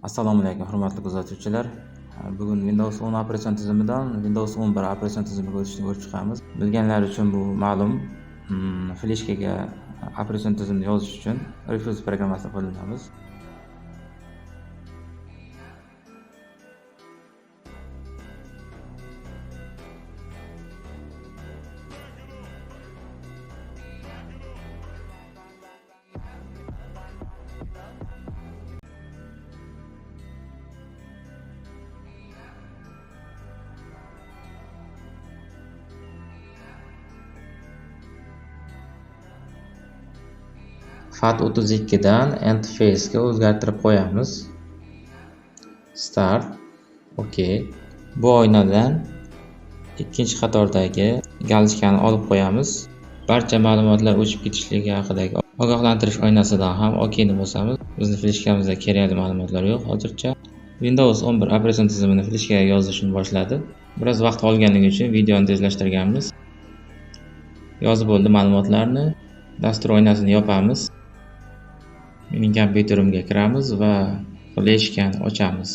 Assalomu alaykum hurmatli kuzatuvchilar. Bugun Windows 10 operatsion tizimidan Windows 11 operatsion tizimiga o'tishni ko'rib chiqamiz. Bilganlar uchun bu ma'lum. Fleshkaga operatsion tizimni yozish uchun Refuse programmasini qo'llanamiz. FAT32 dan Interface ga o'zgartirib qo'yamiz. Start. OK. Bu oynadan ikkinchi qatordagi galchkani olib qo'yamiz. Barcha ma'lumotlar o'chib ketishligi haqidagi ogohlantirish oynasidan ham OK ni bosamiz. Bizning fleshkamizda kerakli ma'lumotlar yo'q hozircha. Windows 11 operatsion tizimini fleshkaga yozishni boshladi. Biroz vaqt olganligi uchun videoni tezlashtirganmiz. Yozib bo'ldi ma'lumotlarni. Dastur oynasini yopamiz. Mening kompyuterimga kiramiz va fleshkani ochamiz.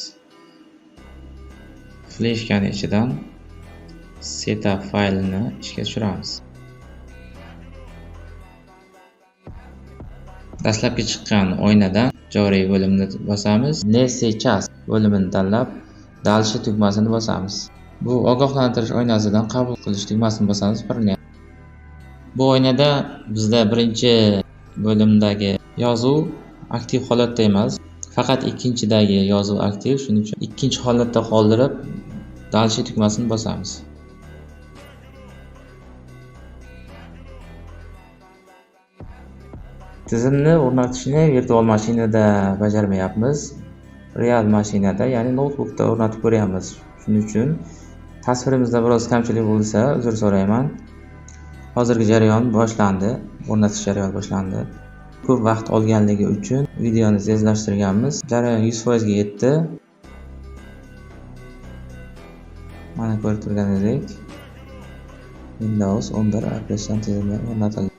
Fleshkani ichidan setup faylini ishga tushiramiz. Dastlabki chiqqan oynadan joriy bo'limni bosamiz. Ne сейчас bo'limini tanlab, dальше tugmasini bosamiz. Bu ogohlantirish oynasidan qabul qilish tugmasini bosamiz. Bu oynada bizda birinchi bo'limdagi yozuv aktiv holatda emas, faqat ikkinchidagi yozuv aktiv. Shuning uchun ikkinchi holatda qoldirib, dальше tugmasini bosamiz. Tizimni o'rnatishni virtual mashinada bajarmayapmiz. Real mashinada, ya'ni notebookda o'rnatib ko'ryapmiz. Shuning uchun tasvirimizda biroz kamchilik bo'lsa, uzr so'rayman. Hozirgi jarayon boshlandi, o'rnatish jarayoni boshlandi. Ko'p vaqt olganligi uchun videoni tezlashtirganmiz. Jarayon 100% ga yetdi. Mana ko'rib turganingizdek, Windows 11 operatsion tizimi o'rnatildi.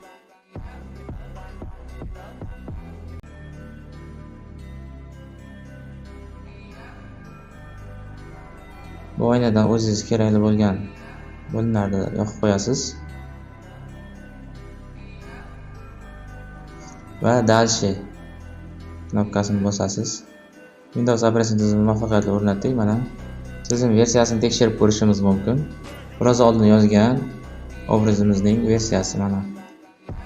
Bu oynadan o'zingiz kerakli bo'lgan bo'limlarni yoqib qo'yasiz va dальше knopkasini bosasiz. Windows operatsion tizimini muvaffaqiyatli o'rnatdik. Mana tizim versiyasini tekshirib ko'rishimiz mumkin. Biroz oldin yozgan obrazimizning versiyasi mana.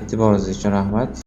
E'tiboringiz uchun rahmat.